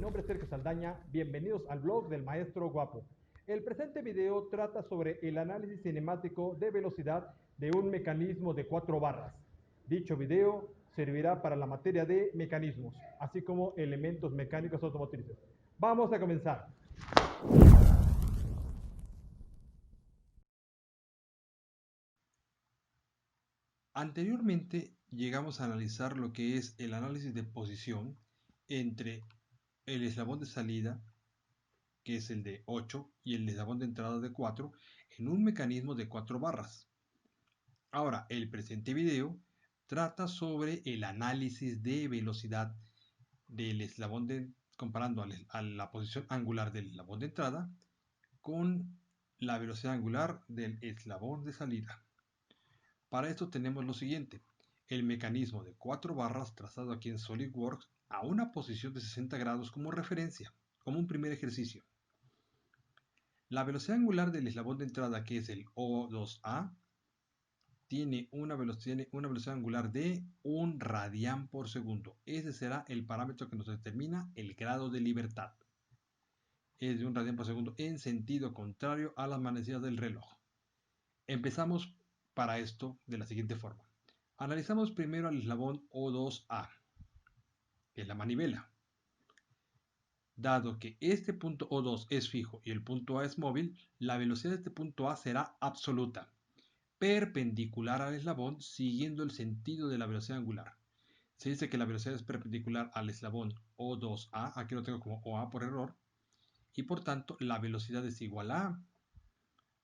nombre es Sergio Saldaña, bienvenidos al blog del Maestro Guapo. El presente video trata sobre el análisis cinemático de velocidad de un mecanismo de 4 barras. Dicho video servirá para la materia de mecanismos, así como elementos mecánicos automotrices. Vamos a comenzar. Anteriormente llegamos a analizar lo que es el análisis de posición entre el eslabón de salida, que es el de 8, y el eslabón de entrada de 4, en un mecanismo de 4 barras. Ahora, el presente video trata sobre el análisis de velocidad del eslabón comparando a la posición angular del eslabón de entrada con la velocidad angular del eslabón de salida. Para esto tenemos lo siguiente: el mecanismo de 4 barras trazado aquí en SolidWorks a una posición de 60 grados como referencia, como un primer ejercicio. La velocidad angular del eslabón de entrada, que es el O2A, tiene una velocidad angular de 1 radián por segundo. Ese será el parámetro que nos determina el grado de libertad. Es de 1 radián por segundo en sentido contrario a las manecillas del reloj. Empezamos para esto de la siguiente forma. Analizamos primero al eslabón O2A, que es la manivela. Dado que este punto O2 es fijo y el punto A es móvil, la velocidad de este punto A será absoluta, perpendicular al eslabón siguiendo el sentido de la velocidad angular. Se dice que la velocidad es perpendicular al eslabón O2A, aquí lo tengo como OA por error, y por tanto la velocidad es igual a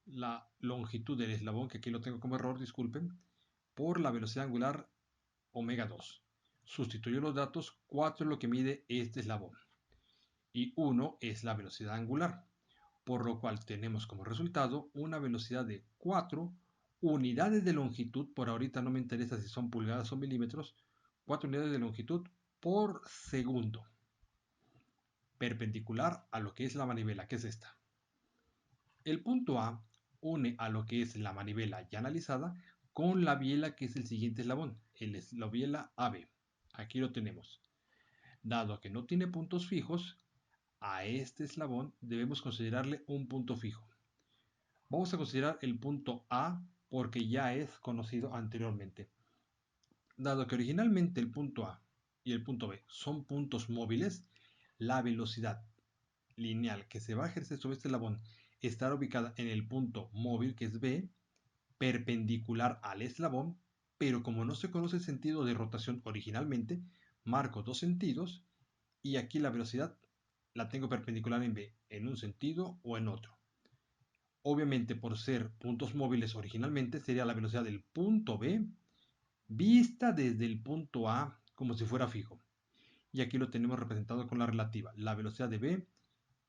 la longitud del eslabón, que aquí lo tengo como error, disculpen, por la velocidad angular omega 2. Sustituyo los datos, 4 es lo que mide este eslabón y 1 es la velocidad angular, por lo cual tenemos como resultado una velocidad de 4 unidades de longitud, por ahorita no me interesa si son pulgadas o milímetros, 4 unidades de longitud por segundo, perpendicular a lo que es la manivela, que es esta. El punto A une a lo que es la manivela ya analizada con la biela, que es el siguiente eslabón, la biela AB. Aquí lo tenemos. Dado que no tiene puntos fijos, a este eslabón debemos considerarle un punto fijo. Vamos a considerar el punto A porque ya es conocido anteriormente. Dado que originalmente el punto A y el punto B son puntos móviles, la velocidad lineal que se va a ejercer sobre este eslabón estará ubicada en el punto móvil, que es B, perpendicular al eslabón, pero como no se conoce el sentido de rotación originalmente, marco dos sentidos y aquí la velocidad la tengo perpendicular en B, en un sentido o en otro. Obviamente, por ser puntos móviles originalmente, sería la velocidad del punto B vista desde el punto A como si fuera fijo. Y aquí lo tenemos representado con la relativa, la velocidad de B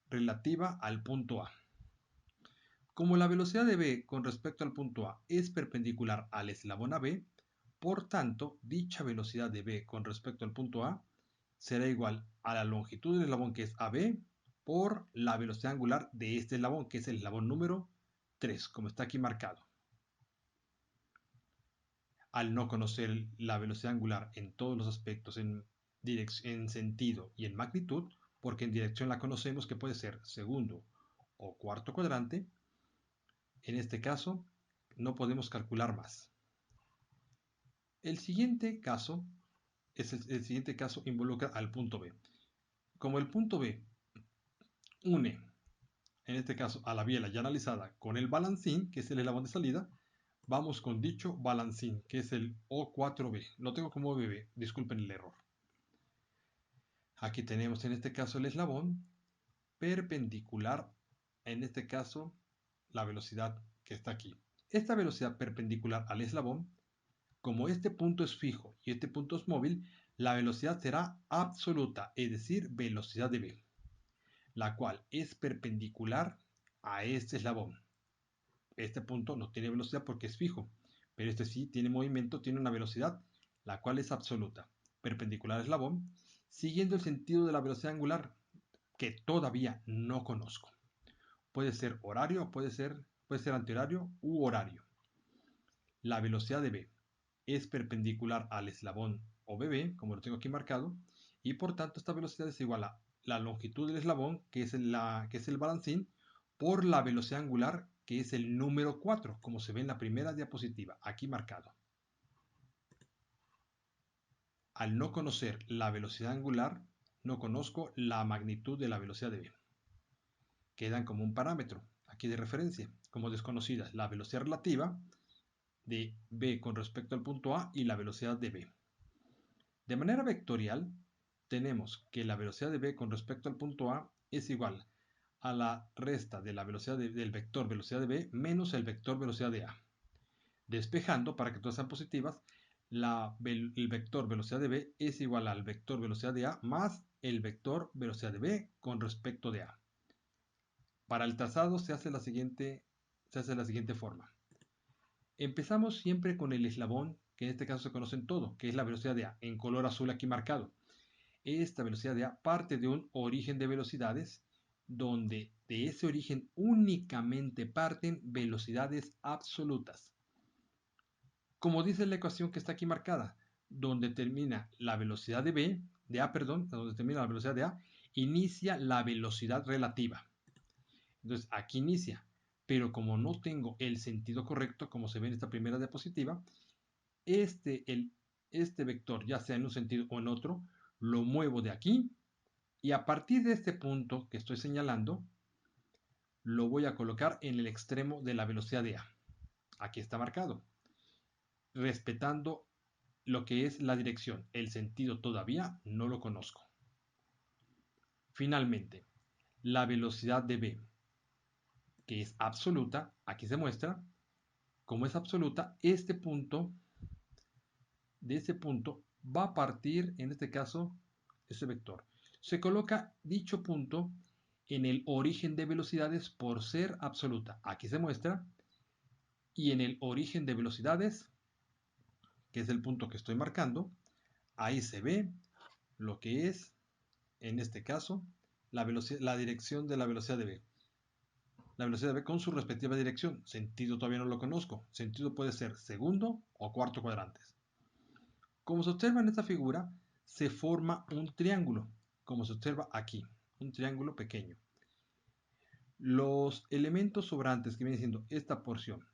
relativa al punto A. Como la velocidad de B con respecto al punto A es perpendicular al eslabón AB, por tanto, dicha velocidad de B con respecto al punto A será igual a la longitud del eslabón, que es AB, por la velocidad angular de este eslabón, que es el eslabón número 3, como está aquí marcado. Al no conocer la velocidad angular en todos los aspectos, en sentido y en magnitud, porque en dirección la conocemos que puede ser segundo o cuarto cuadrante, en este caso no podemos calcular más. El siguiente caso involucra al punto B. Como el punto B une, en este caso, a la biela ya analizada con el balancín, que es el eslabón de salida, vamos con dicho balancín, que es el O4B. Lo tengo como BB, disculpen el error. Aquí tenemos en este caso el eslabón perpendicular, en este caso la velocidad que está aquí. Esta velocidad perpendicular al eslabón, como este punto es fijo y este punto es móvil, la velocidad será absoluta, es decir, velocidad de B, la cual es perpendicular a este eslabón. Este punto no tiene velocidad porque es fijo, pero este sí tiene movimiento, tiene una velocidad, la cual es absoluta, perpendicular al eslabón, siguiendo el sentido de la velocidad angular, que todavía no conozco. Puede ser horario, puede ser antihorario u horario. La velocidad de B es perpendicular al eslabón o BB, como lo tengo aquí marcado, y por tanto esta velocidad es igual a la longitud del eslabón, que es el balancín, por la velocidad angular, que es el número 4, como se ve en la primera diapositiva, aquí marcado. Al no conocer la velocidad angular, no conozco la magnitud de la velocidad de v. Quedan como un parámetro aquí de referencia, como desconocidas la velocidad relativa de v con respecto al punto A y la velocidad de v. De manera vectorial, tenemos que la velocidad de v con respecto al punto A es igual a la resta de la velocidad del vector velocidad de v menos el vector velocidad de A. Despejando, para que todas sean positivas, el vector velocidad de v es igual al vector velocidad de A más el vector velocidad de v con respecto de A. Para el trazado se hace la siguiente forma. Empezamos siempre con el eslabón, que en este caso se conoce en todo, que es la velocidad de A, en color azul aquí marcado. Esta velocidad de A parte de un origen de velocidades, donde de ese origen únicamente parten velocidades absolutas. Como dice la ecuación que está aquí marcada, donde termina la velocidad de A, donde termina la velocidad de A, inicia la velocidad relativa. Entonces aquí inicia, pero como no tengo el sentido correcto, como se ve en esta primera diapositiva, este vector, ya sea en un sentido o en otro, lo muevo de aquí y a partir de este punto que estoy señalando, lo voy a colocar en el extremo de la velocidad de A. Aquí está marcado, respetando lo que es la dirección. El sentido todavía no lo conozco. Finalmente, la velocidad de v, que es absoluta, aquí se muestra, como es absoluta, este punto, de ese punto, va a partir, en este caso, ese vector. Se coloca dicho punto en el origen de velocidades por ser absoluta. Aquí se muestra. Y en el origen de velocidades, que es el punto que estoy marcando, ahí se ve lo que es, en este caso, la dirección de la velocidad de v. La velocidad de v con su respectiva dirección. Sentido todavía no lo conozco. Sentido puede ser segundo o cuarto cuadrantes. Como se observa en esta figura, se forma un triángulo, como se observa aquí, un triángulo pequeño. Los elementos sobrantes que viene siendo esta porción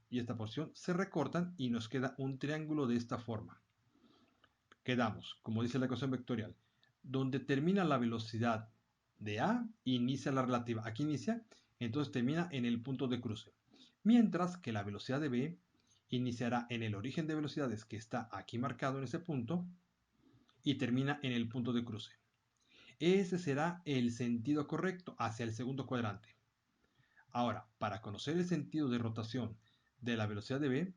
y esta porción se recortan y nos queda un triángulo de esta forma. Quedamos, como dice la ecuación vectorial, donde termina la velocidad de A, inicia la relativa. Aquí inicia, entonces termina en el punto de cruce. Mientras que la velocidad de B iniciará en el origen de velocidades que está aquí marcado en ese punto y termina en el punto de cruce. Ese será el sentido correcto hacia el segundo cuadrante. Ahora, para conocer el sentido de rotación de la velocidad de B,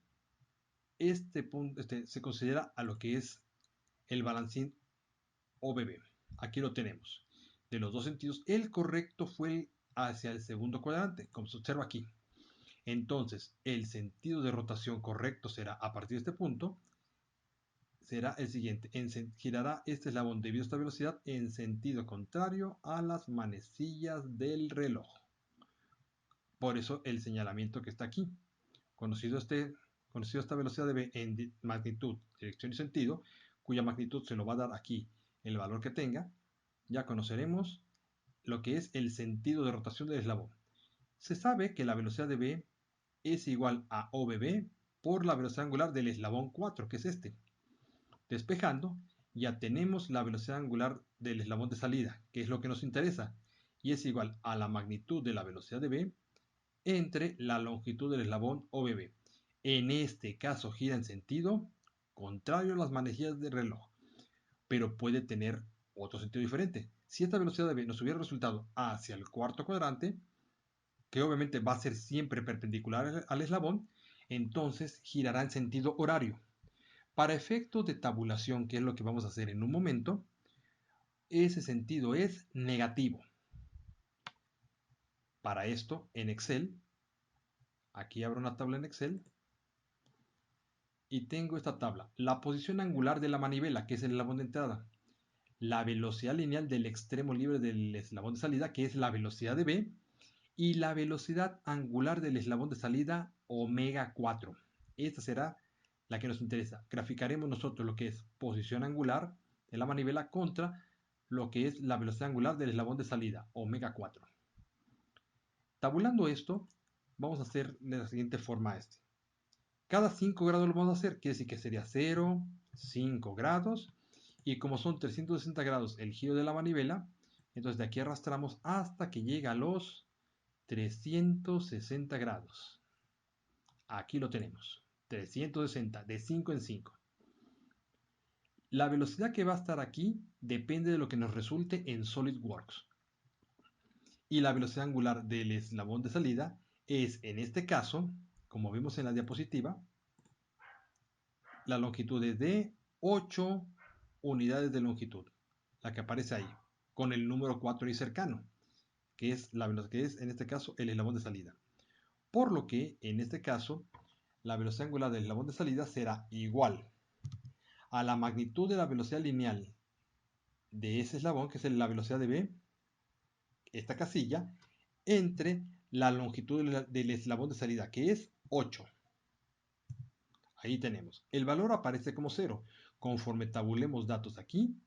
este punto se considera a lo que es el balancín OBB. Aquí lo tenemos. De los dos sentidos, el correcto fue hacia el segundo cuadrante, como se observa aquí. Entonces, el sentido de rotación correcto será a partir de este punto, será el siguiente. Girará este eslabón debido a esta velocidad en sentido contrario a las manecillas del reloj. Por eso el señalamiento que está aquí. Conocido esta velocidad de v en magnitud, dirección y sentido, cuya magnitud se lo va a dar aquí el valor que tenga, ya conoceremos lo que es el sentido de rotación del eslabón. Se sabe que la velocidad de v es igual a OBB por la velocidad angular del eslabón 4, que es este. Despejando, ya tenemos la velocidad angular del eslabón de salida, que es lo que nos interesa, y es igual a la magnitud de la velocidad de v entre la longitud del eslabón OBB. En este caso gira en sentido contrario a las manecillas del reloj, pero puede tener otro sentido diferente. Si esta velocidad de v nos hubiera resultado hacia el cuarto cuadrante, que obviamente va a ser siempre perpendicular al eslabón, entonces girará en sentido horario. Para efectos de tabulación, que es lo que vamos a hacer en un momento, ese sentido es negativo. Para esto, en Excel, aquí abro una tabla en Excel, y tengo esta tabla. La posición angular de la manivela, que es el eslabón de entrada. La velocidad lineal del extremo libre del eslabón de salida, que es la velocidad de v. Y la velocidad angular del eslabón de salida, omega 4. Esta será la que nos interesa. Graficaremos nosotros lo que es posición angular de la manivela contra lo que es la velocidad angular del eslabón de salida, omega 4. Tabulando esto, vamos a hacer de la siguiente forma este. Cada 5 grados lo vamos a hacer, quiere decir que sería 0, 5 grados, y como son 360 grados el giro de la manivela, entonces de aquí arrastramos hasta que llega a los 360 grados. Aquí lo tenemos, 360, de 5 en 5. La velocidad que va a estar aquí depende de lo que nos resulte en SolidWorks. Y la velocidad angular del eslabón de salida es, en este caso, como vimos en la diapositiva, la longitud es de 8 unidades de longitud, la que aparece ahí, con el número 4 ahí cercano, que es la velocidad que es en este caso el eslabón de salida. Por lo que en este caso la velocidad angular del eslabón de salida será igual a la magnitud de la velocidad lineal de ese eslabón, que es la velocidad de B, esta casilla, entre la longitud del eslabón de salida, que es 8. Ahí tenemos. El valor aparece como 0. Conforme tabulemos datos aquí,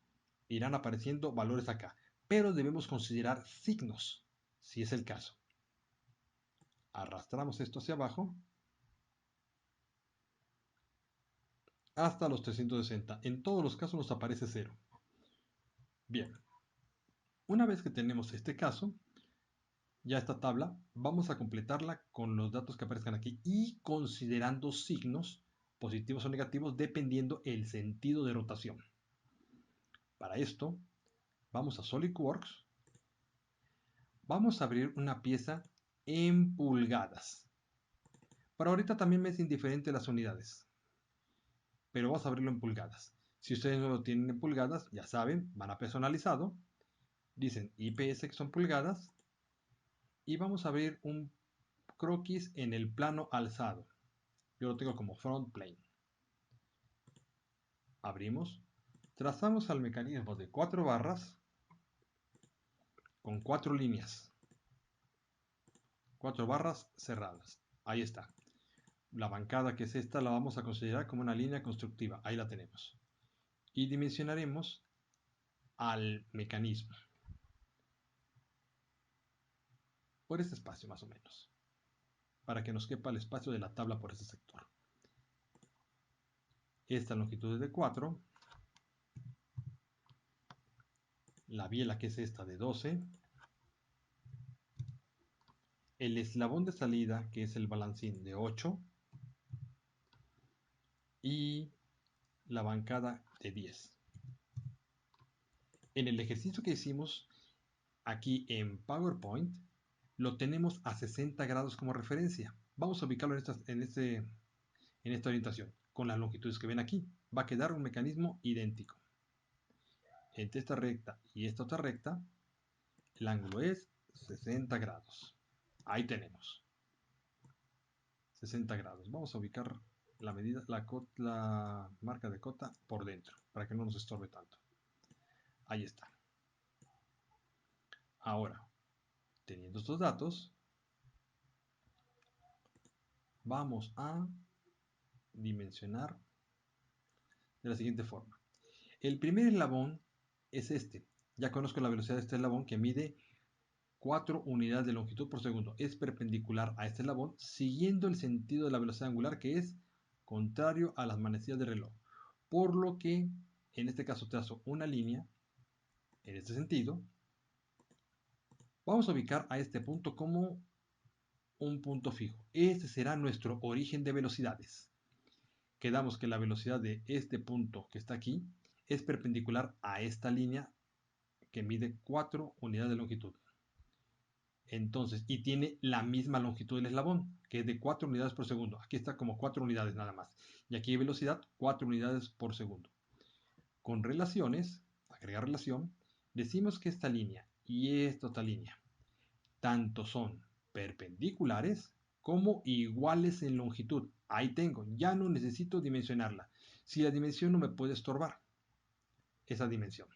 irán apareciendo valores acá. Pero debemos considerar signos, si es el caso. Arrastramos esto hacia abajo hasta los 360. En todos los casos nos aparece 0. Bien. Una vez que tenemos este caso, ya esta tabla, vamos a completarla con los datos que aparezcan aquí y considerando signos positivos o negativos dependiendo el sentido de rotación. Para esto, vamos a SolidWorks, vamos a abrir una pieza en pulgadas. Para ahorita también me es indiferente las unidades, pero vamos a abrirlo en pulgadas. Si ustedes no lo tienen en pulgadas, ya saben, van a personalizado, dicen IPS que son pulgadas, y vamos a abrir un croquis en el plano alzado. Yo lo tengo como front plane. Abrimos, trazamos al mecanismo de 4 barras con 4 líneas, 4 barras cerradas. Ahí está. La bancada que es esta la vamos a considerar como una línea constructiva. Ahí la tenemos. Y dimensionaremos al mecanismo por este espacio más o menos, para que nos quepa el espacio de la tabla por ese sector. Esta longitud es de 4, la biela que es esta de 12, el eslabón de salida que es el balancín de 8 y la bancada de 10. En el ejercicio que hicimos aquí en PowerPoint lo tenemos a 60 grados como referencia. Vamos a ubicarlo en esta orientación con las longitudes que ven aquí. Va a quedar un mecanismo idéntico. Entre esta recta y esta otra recta, el ángulo es 60 grados. Ahí tenemos 60 grados. Vamos a ubicar la medida, la marca de cota por dentro para que no nos estorbe tanto. Ahí está. Ahora, teniendo estos datos, vamos a dimensionar de la siguiente forma. El primer eslabón es este. Ya conozco la velocidad de este eslabón que mide 4 unidades de longitud por segundo. Es perpendicular a este eslabón siguiendo el sentido de la velocidad angular que es contrario a las manecillas del reloj. Por lo que en este caso trazo una línea en este sentido. Vamos a ubicar a este punto como un punto fijo. Este será nuestro origen de velocidades. Quedamos que la velocidad de este punto que está aquí es perpendicular a esta línea que mide 4 unidades de longitud. Entonces, y tiene la misma longitud del eslabón, que es de 4 unidades por segundo. Aquí está como 4 unidades nada más. Y aquí hay velocidad 4 unidades por segundo. Con relaciones, agregar relación, decimos que esta línea y esta otra línea tanto son perpendiculares como iguales en longitud. Ahí tengo, ya no necesito dimensionarla. Si la dimensión no me puede estorbar esa dimensión.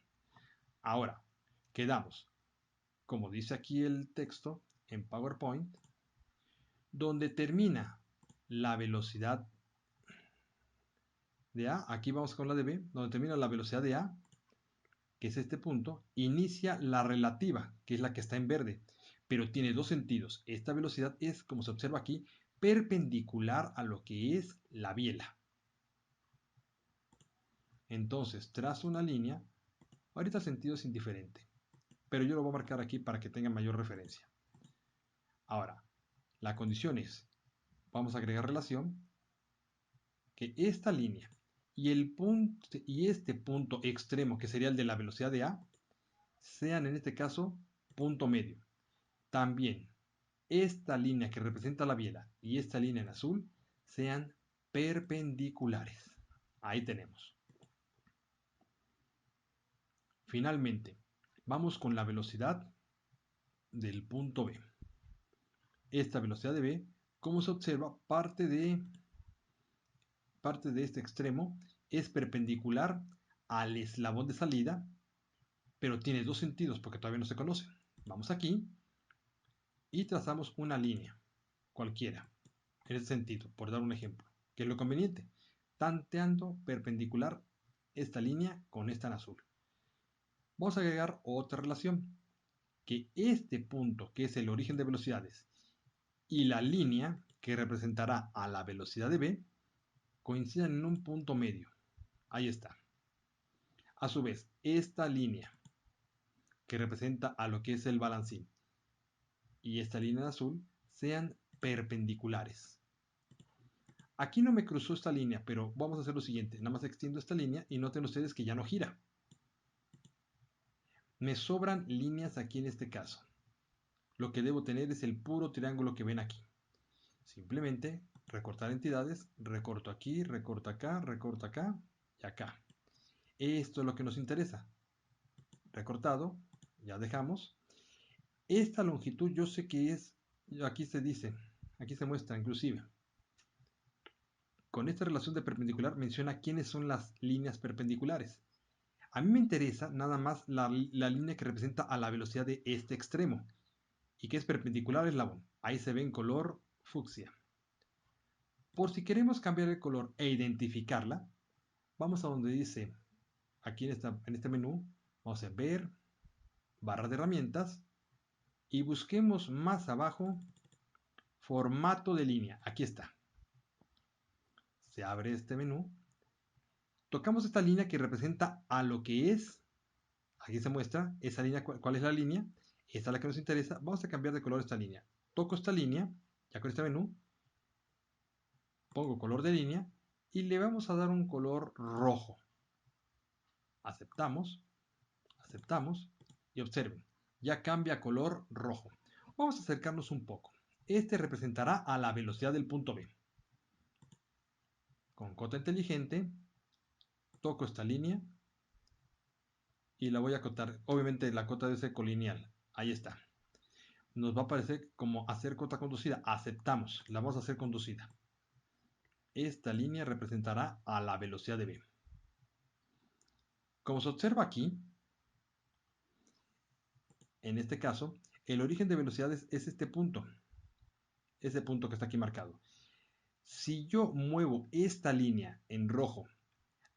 Ahora, quedamos, como dice aquí el texto en PowerPoint, donde termina la velocidad de A, aquí vamos con la de B, donde termina la velocidad de A, que es este punto, inicia la relativa, que es la que está en verde, pero tiene dos sentidos. Esta velocidad es, como se observa aquí, perpendicular a lo que es la biela. Entonces, trazo una línea. Ahorita el sentido es indiferente, pero yo lo voy a marcar aquí para que tenga mayor referencia. Ahora, la condición es, vamos a agregar relación, que esta línea y este punto extremo, que sería el de la velocidad de A, sean en este caso punto medio. También esta línea que representa la biela y esta línea en azul sean perpendiculares. Ahí tenemos. Finalmente, vamos con la velocidad del punto B. Esta velocidad de B, como se observa, parte de este extremo es perpendicular al eslabón de salida, pero tiene dos sentidos porque todavía no se conocen. Vamos aquí y trazamos una línea, cualquiera, en ese sentido, por dar un ejemplo, que es lo conveniente, tanteando perpendicular esta línea con esta en azul. Vamos a agregar otra relación, que este punto, que es el origen de velocidades, y la línea que representará a la velocidad de B, coincidan en un punto medio. Ahí está. A su vez, esta línea que representa a lo que es el balancín y esta línea en azul sean perpendiculares. Aquí no me cruzó esta línea, pero vamos a hacer lo siguiente. Nada más extiendo esta línea y noten ustedes que ya no gira. Me sobran líneas aquí en este caso. Lo que debo tener es el puro triángulo que ven aquí. Simplemente recortar entidades, recorto aquí, recorto acá y acá. Esto es lo que nos interesa. Recortado, ya dejamos. Esta longitud yo sé que es, aquí se dice, aquí se muestra inclusive. Con esta relación de perpendicular menciona quiénes son las líneas perpendiculares. A mí me interesa nada más la línea que representa a la velocidad de este extremo y que es perpendicular al eslabón. Ahí se ve en color fucsia. Por si queremos cambiar el color e identificarla, vamos a donde dice, aquí en este menú, vamos a ver, barra de herramientas, y busquemos más abajo, formato de línea. Aquí está. Se abre este menú. Tocamos esta línea que representa a lo que es, aquí se muestra esa línea, cuál es la línea, esta es la que nos interesa. Vamos a cambiar de color esta línea. Toco esta línea, ya con este menú, pongo color de línea y le vamos a dar un color rojo. Aceptamos, aceptamos y observen, ya cambia a color rojo. Vamos a acercarnos un poco. Este representará a la velocidad del punto B. Con cota inteligente, toco esta línea y la voy a acotar. Obviamente la cota debe ser colineal. Ahí está. Nos va a aparecer como hacer cota conducida. Aceptamos. La vamos a hacer conducida. Esta línea representará a la velocidad de B. Como se observa aquí, en este caso, el origen de velocidades es este punto. Ese punto que está aquí marcado. Si yo muevo esta línea en rojo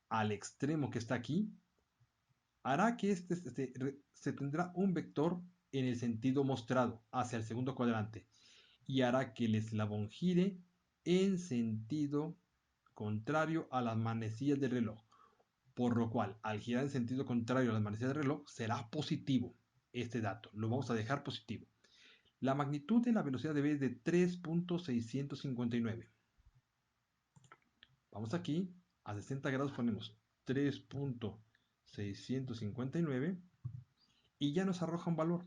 al extremo que está aquí, hará que se tendrá un vector en el sentido mostrado hacia el segundo cuadrante y hará que el eslabón gire en sentido contrario a las manecillas del reloj, por lo cual al girar en sentido contrario a las manecillas del reloj será positivo este dato, lo vamos a dejar positivo. La magnitud de la velocidad de B es de 3.659. Vamos aquí, a 60 grados ponemos 3.659 y ya nos arroja un valor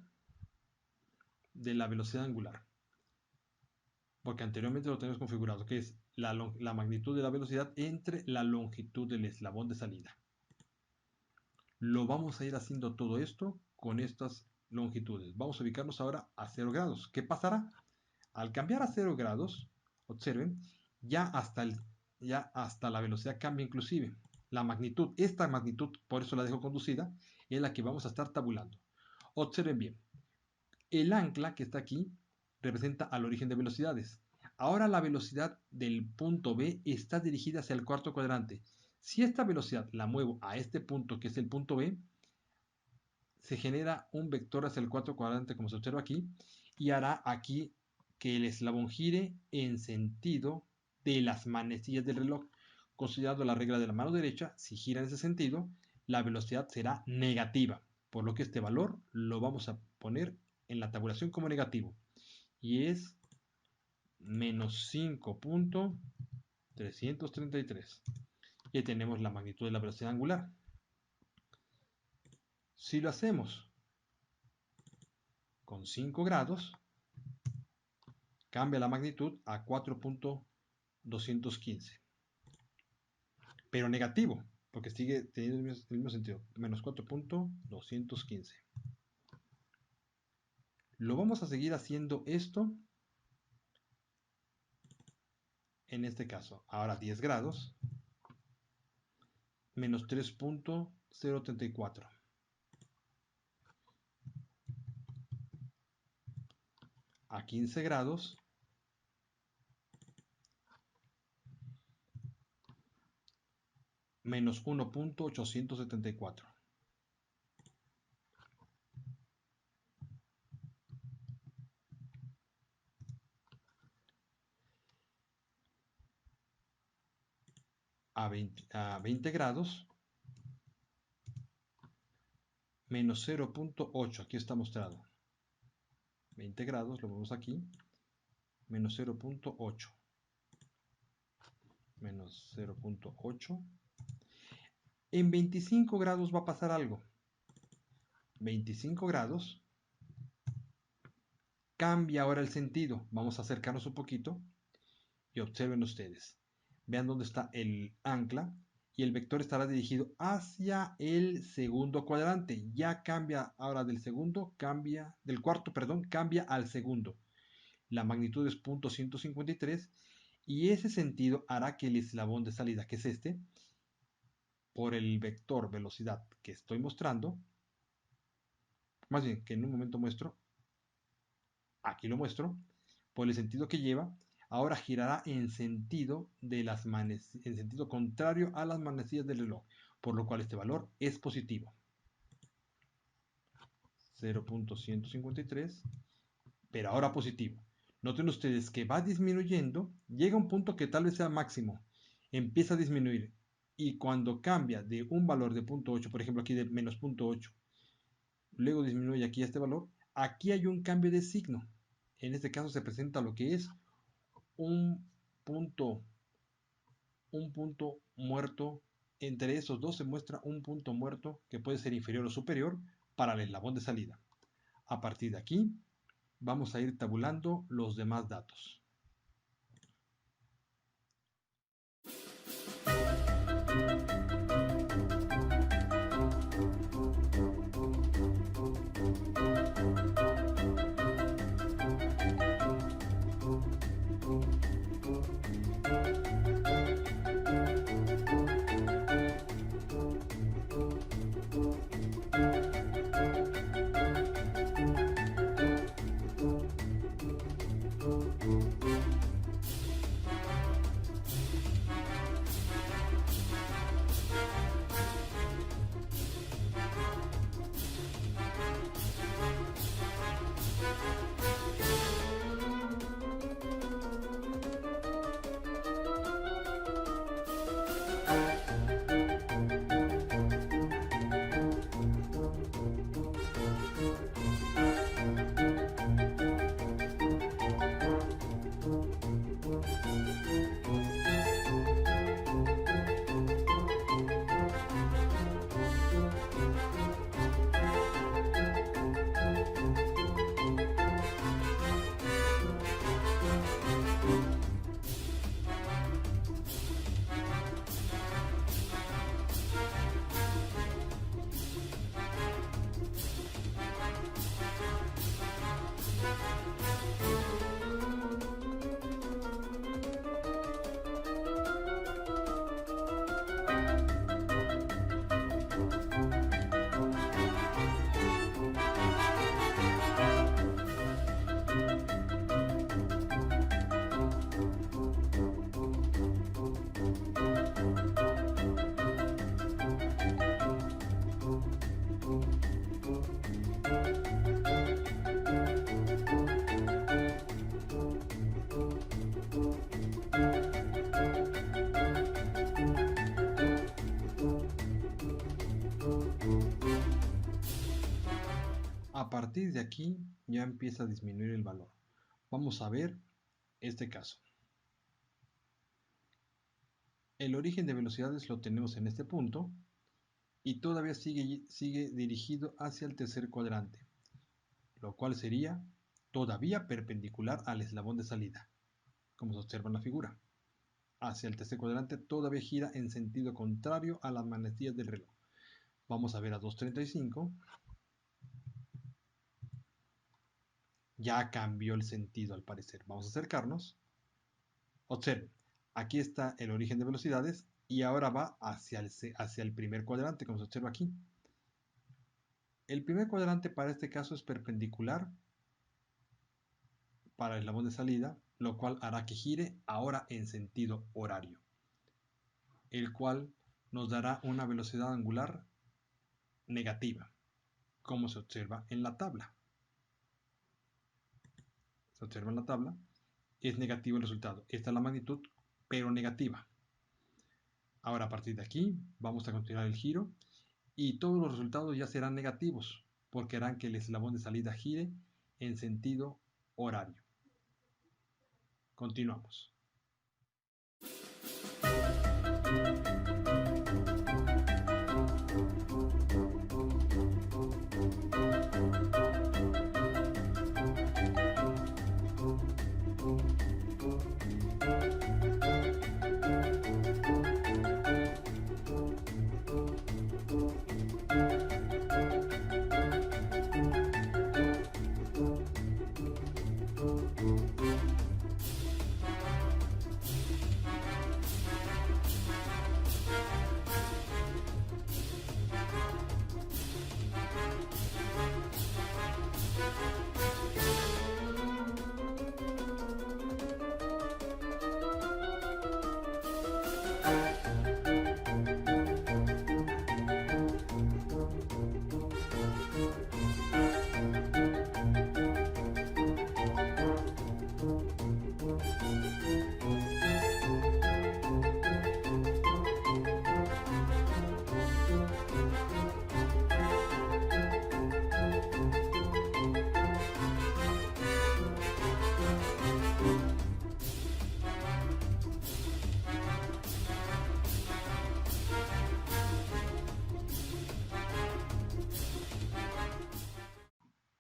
de la velocidad angular. Porque anteriormente lo tenemos configurado, que es la magnitud de la velocidad entre la longitud del eslabón de salida. Lo vamos a ir haciendo todo esto con estas longitudes. Vamos a ubicarnos ahora a 0 grados. ¿Qué pasará? Al cambiar a 0 grados, observen, ya hasta la velocidad cambia inclusive. La magnitud, esta magnitud, por eso la dejo conducida, es la que vamos a estar tabulando. Observen bien, el ancla que está aquí representa al origen de velocidades. Ahora la velocidad del punto B está dirigida hacia el cuarto cuadrante. Si esta velocidad la muevo a este punto, que es el punto B, se genera un vector hacia el 4 cuadrante como se observa aquí y hará aquí que el eslabón gire en sentido de las manecillas del reloj. Considerando la regla de la mano derecha, si gira en ese sentido, la velocidad será negativa, por lo que este valor lo vamos a poner en la tabulación como negativo y es menos 5.333. Y tenemos la magnitud de la velocidad angular. Si lo hacemos con 5 grados, cambia la magnitud a 4.215. Pero negativo, porque sigue teniendo el mismo sentido, menos 4.215. Lo vamos a seguir haciendo esto en este caso. Ahora 10 grados, menos 3.034. A 15 grados, menos 1.874. A 20 grados, menos 0.8. Aquí está mostrado. 20 grados, lo vemos aquí, menos 0.8. Menos 0.8. En 25 grados va a pasar algo. 25 grados. Cambia ahora el sentido. Vamos a acercarnos un poquito y observen ustedes. Vean dónde está el ancla y el vector estará dirigido hacia el segundo cuadrante. Ya cambia ahora del segundo, del cuarto, perdón, cambia al segundo. La magnitud es 0.153 y ese sentido hará que el eslabón de salida, que es este, por el vector velocidad que estoy mostrando, más bien que en un momento muestro, aquí lo muestro, por el sentido que lleva, ahora girará en sentido en sentido contrario a las manecillas del reloj, por lo cual este valor es positivo. 0.153, pero ahora positivo. Noten ustedes que va disminuyendo, llega a un punto que tal vez sea máximo, empieza a disminuir, y cuando cambia de un valor de 0.8, por ejemplo aquí de menos 0.8, luego disminuye aquí este valor, aquí hay un cambio de signo. En este caso se presenta lo que es un punto muerto. Entre esos dos se muestra un punto muerto que puede ser inferior o superior para el eslabón de salida. A partir de aquí vamos a ir tabulando los demás datos. A partir de aquí ya empieza a disminuir el valor. Vamos a ver este caso. El origen de velocidades lo tenemos en este punto y todavía sigue dirigido hacia el tercer cuadrante, lo cual sería todavía perpendicular al eslabón de salida, como se observa en la figura. Hacia el tercer cuadrante todavía gira en sentido contrario a las manecillas del reloj. Vamos a ver a 2:35. Ya cambió el sentido al parecer. Vamos a acercarnos. Observen, aquí está el origen de velocidades y ahora va hacia el primer cuadrante, como se observa aquí. El primer cuadrante para este caso es perpendicular para el eslabón de salida, lo cual hará que gire ahora en sentido horario, el cual nos dará una velocidad angular negativa, como se observa en la tabla. Se observa en la tabla, es negativo el resultado. Esta es la magnitud, pero negativa. Ahora a partir de aquí vamos a continuar el giro y todos los resultados ya serán negativos porque harán que el eslabón de salida gire en sentido horario. Continuamos.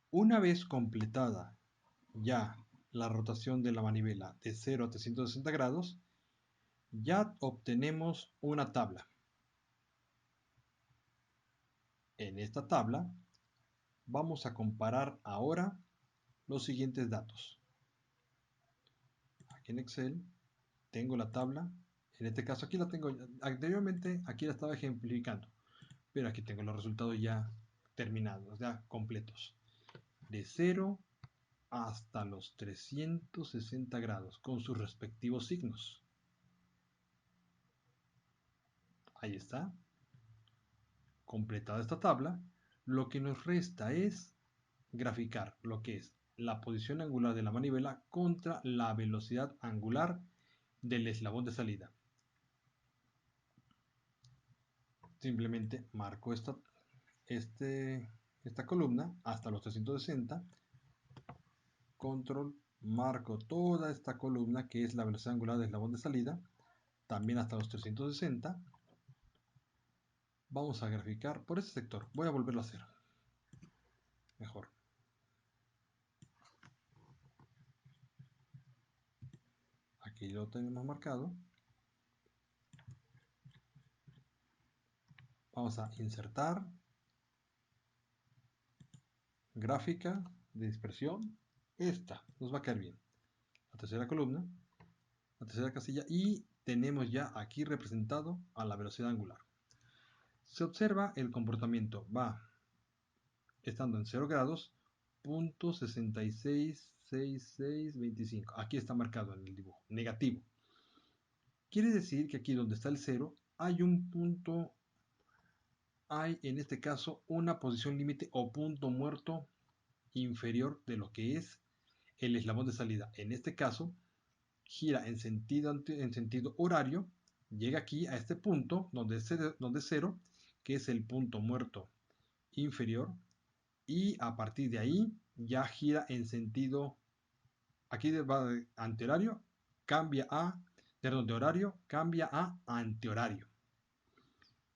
Una vez completada ya la rotación de la manivela de 0 a 360 grados, ya obtenemos una tabla. En esta tabla vamos a comparar ahora los siguientes datos. Aquí en Excel tengo la tabla. En este caso aquí la tengo, anteriormente aquí la estaba ejemplificando, pero aquí tengo los resultados ya terminados, ya completos. De 0 hasta los 360 grados con sus respectivos signos. Ahí está. Completada esta tabla, lo que nos resta es graficar lo que es la posición angular de la manivela contra la velocidad angular del eslabón de salida. Simplemente marco esta columna hasta los 360, control, marco toda esta columna que es la velocidad angular del eslabón de salida, también hasta los 360. Vamos a graficar por este sector. Voy a volverlo a hacer. Mejor. Aquí lo tenemos marcado. Vamos a insertar. Gráfica de dispersión. Esta nos va a quedar bien. La tercera columna. La tercera casilla. Y tenemos ya aquí representado a la velocidad angular. Se observa el comportamiento. Va estando en 0 grados. 0.666625. Aquí está marcado en el dibujo. Negativo. Quiere decir que aquí donde está el 0 hay un punto, hay en este caso una posición límite o punto muerto inferior de lo que es el eslabón de salida. En este caso gira en sentido horario, llega aquí a este punto donde es 0, que es el punto muerto inferior, y a partir de ahí ya gira en sentido, aquí va de antihorario, cambia a, perdón, de horario, cambia a antihorario.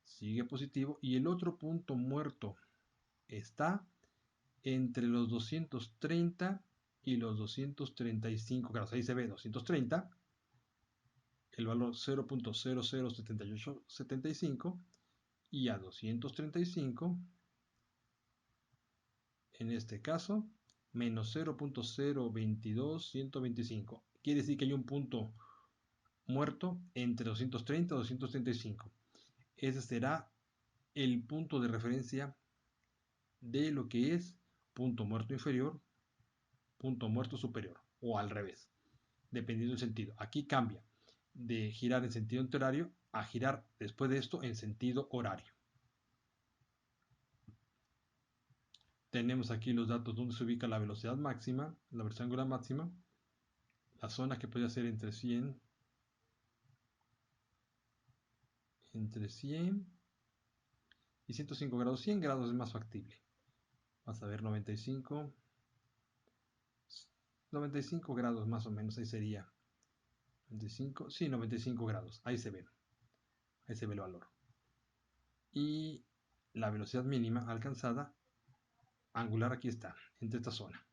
Sigue positivo y el otro punto muerto está entre los 230 y los 235 grados. Ahí se ve 230, el valor 0.007875, y a 235, en este caso, menos 0.022125. Quiere decir que hay un punto muerto entre 230 y 235. Ese será el punto de referencia de lo que es punto muerto inferior, punto muerto superior, o al revés, dependiendo del sentido. Aquí cambia de girar en sentido antihorario a girar después de esto en sentido horario. Tenemos aquí los datos donde se ubica la velocidad máxima, la velocidad angular máxima, la zona que podría ser entre 100 y 105 grados. 100 grados es más factible. Vas a ver 95 grados más o menos, ahí sería 95, sí, 95 grados, ahí se ve el valor. Y la velocidad mínima alcanzada angular aquí está, entre esta zona.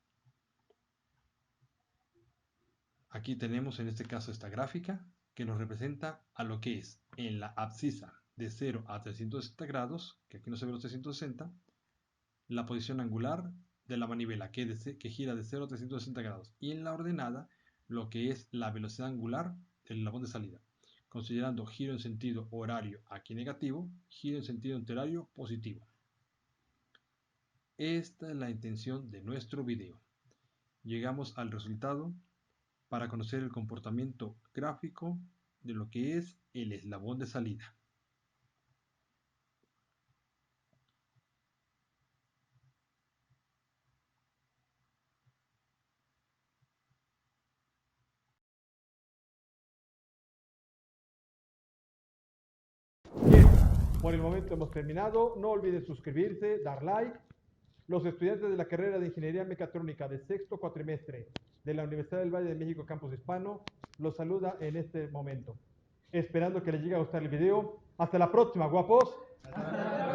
Aquí tenemos en este caso esta gráfica que nos representa a lo que es en la abscisa de 0 a 360 grados, que aquí no se ve los 360, la posición angular de la manivela que gira de 0 a 360 grados, y en la ordenada lo que es la velocidad angular del eslabón de salida, considerando giro en sentido horario aquí negativo, giro en sentido antihorario positivo. Esta es la intención de nuestro video. Llegamos al resultado para conocer el comportamiento gráfico de lo que es el eslabón de salida. Bien, por el momento hemos terminado. No olviden suscribirse, dar like. Los estudiantes de la carrera de Ingeniería Mecatrónica de sexto cuatrimestre de la Universidad del Valle de México Campus Hispano los saluda en este momento. Esperando que les llegue a gustar el video. Hasta la próxima, guapos. Hasta